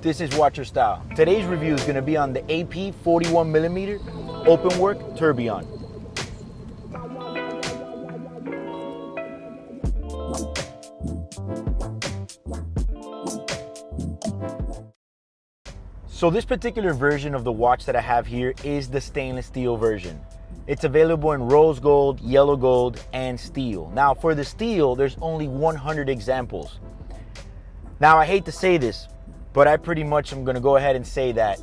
this is Watcher Style. Today's review is going to be on the AP 41mm open work tourbillon. So this particular version of the watch that I have here is the stainless steel version. It's available in rose gold, yellow gold, and steel. Now for the steel, there's only 100 examples. Now I hate to say this, but I pretty much am gonna go ahead and say that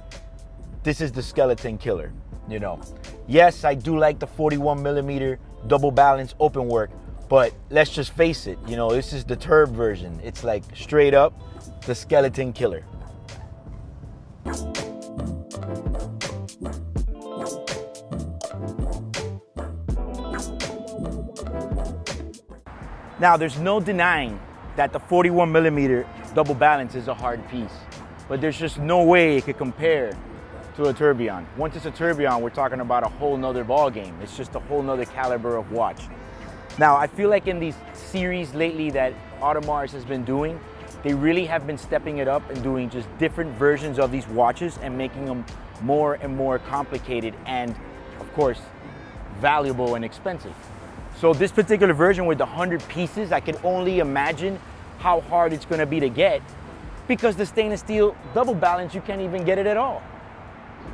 this is the skeleton killer, you know. Yes, I do like the 41mm double balance open work, but let's just face it, you know, this is the Turb version. It's like straight up the skeleton killer. Now, there's no denying that the 41mm double balance is a hard piece, but there's just no way it could compare to a tourbillon. Once it's a tourbillon, we're talking about a whole nother ball game. It's just a whole nother caliber of watch. Now, I feel like in these series lately that Audemars has been doing, they really have been stepping it up and doing just different versions of these watches and making them more and more complicated and, of course, valuable and expensive. So this particular version with the 100 pieces, I can only imagine how hard it's gonna be to get, because the stainless steel double balance, you can't even get it at all.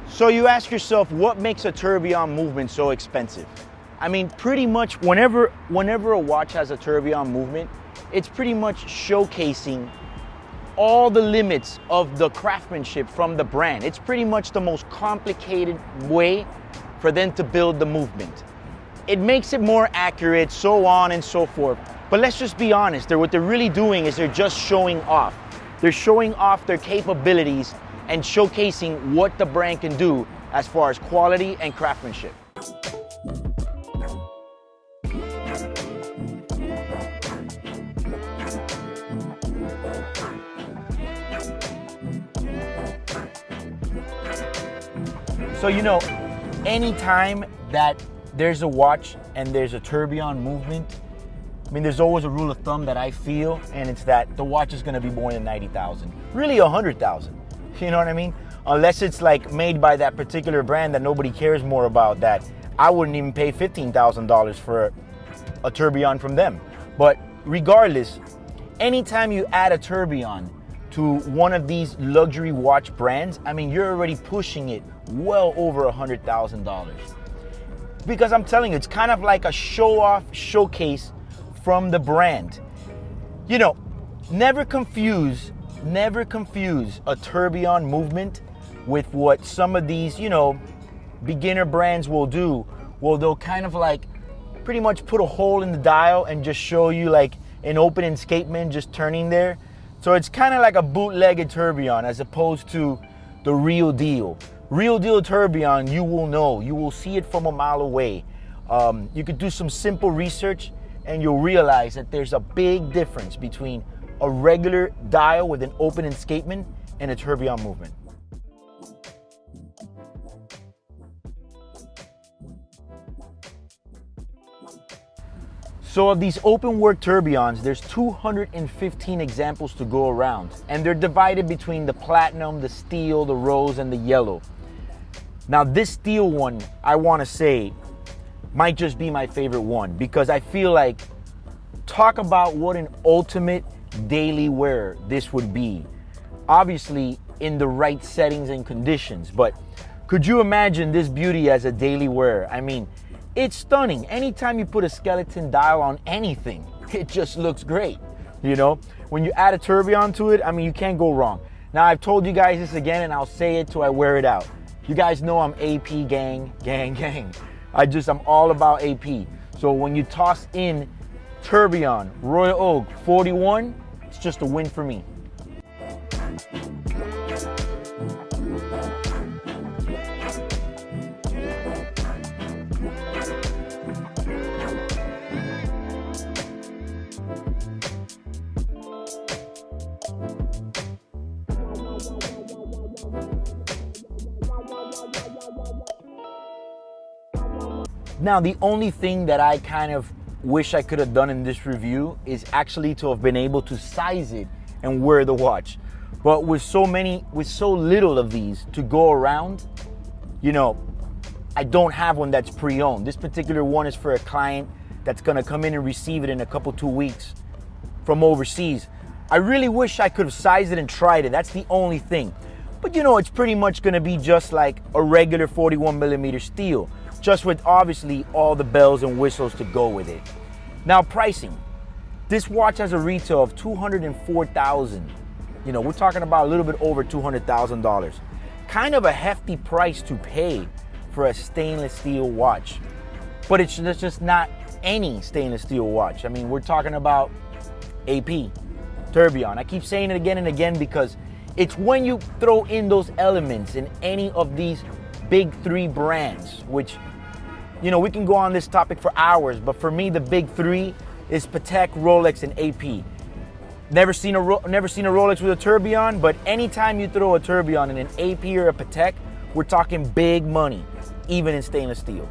So you ask yourself, what makes a tourbillon movement so expensive? I mean, pretty much whenever a watch has a tourbillon movement, it's pretty much showcasing all the limits of the craftsmanship from the brand. It's pretty much the most complicated way for them to build the movement. It makes it more accurate, so on and so forth. But let's just be honest, what they're really doing is they're just showing off. They're showing off their capabilities and showcasing what the brand can do as far as quality and craftsmanship. So, you know, anytime that there's a watch and there's a tourbillon movement, I mean, there's always a rule of thumb that I feel, and it's that the watch is gonna be more than 90,000, really 100,000, you know what I mean? Unless it's like made by that particular brand that nobody cares more about, that I wouldn't even pay $15,000 for a tourbillon from them. But regardless, anytime you add a tourbillon to one of these luxury watch brands, I mean, you're already pushing it well over $100,000. Because I'm telling you, it's kind of like a show-off showcase from the brand. You know, never confuse a tourbillon movement with what some of these, you know, beginner brands will do. Well, they'll kind of like pretty much put a hole in the dial and just show you like an open escapement just turning there. So it's kind of like a bootlegged tourbillon as opposed to the real deal. Real deal tourbillon, you will know. You will see it from a mile away. You could do some simple research and you'll realize that there's a big difference between a regular dial with an open escapement and a tourbillon movement. So of these open work tourbillons, there's 215 examples to go around, and they're divided between the platinum, the steel, the rose, and the yellow. Now this steel one, I wanna say, might just be my favorite one, because I feel like, talk about what an ultimate daily wear this would be. Obviously in the right settings and conditions, but could you imagine this beauty as a daily wear? I mean, it's stunning. Anytime you put a skeleton dial on anything, it just looks great, you know? When you add a tourbillon to it, I mean, you can't go wrong. Now, I've told you guys this again, and I'll say it till I wear it out. You guys know I'm AP gang. I'm all about AP. So when you toss in tourbillon, Royal Oak 41, it's just a win for me. Now, the only thing that I kind of wish I could have done in this review is actually to have been able to size it and wear the watch. But with so little of these to go around, you know, I don't have one that's pre-owned. This particular one is for a client that's gonna come in and receive it in a couple, 2 weeks from overseas. I really wish I could have sized it and tried it. That's the only thing. But you know, it's pretty much gonna be just like a regular 41mm steel, just with obviously all the bells and whistles to go with it. Now pricing. This watch has a retail of $204,000. You know, we're talking about a little bit over $200,000. Kind of a hefty price to pay for a stainless steel watch. But it's just not any stainless steel watch. I mean, we're talking about AP, Tourbillon. I keep saying it again and again because it's when you throw in those elements in any of these big three brands, which, you know, we can go on this topic for hours, but for me, the big three is Patek, Rolex, and AP. Never seen a Rolex with a Tourbillon, but anytime you throw a Tourbillon in an AP or a Patek, we're talking big money, even in stainless steel.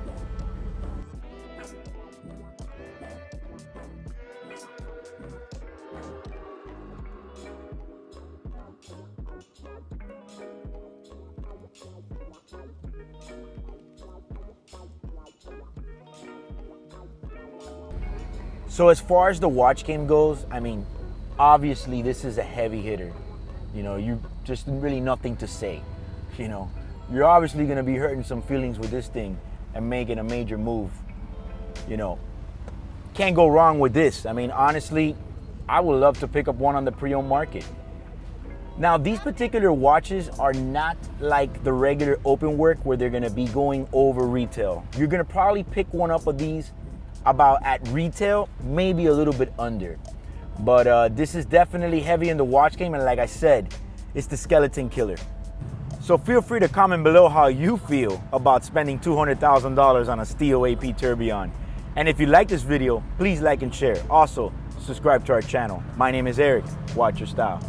So as far as the watch game goes, I mean, obviously this is a heavy hitter. You know, you just really nothing to say. You know, you're obviously gonna be hurting some feelings with this thing and making a major move. You know, can't go wrong with this. I mean, honestly, I would love to pick up one on the pre-owned market. Now, these particular watches are not like the regular open work where they're gonna be going over retail. You're gonna probably pick one up of these about at retail, maybe a little bit under. But this is definitely heavy in the watch game, and like I said, it's the skeleton killer. So feel free to comment below how you feel about spending $200,000 on a steel AP Tourbillon. And if you like this video, please like and share. Also, subscribe to our channel. My name is Eric. Watch your style.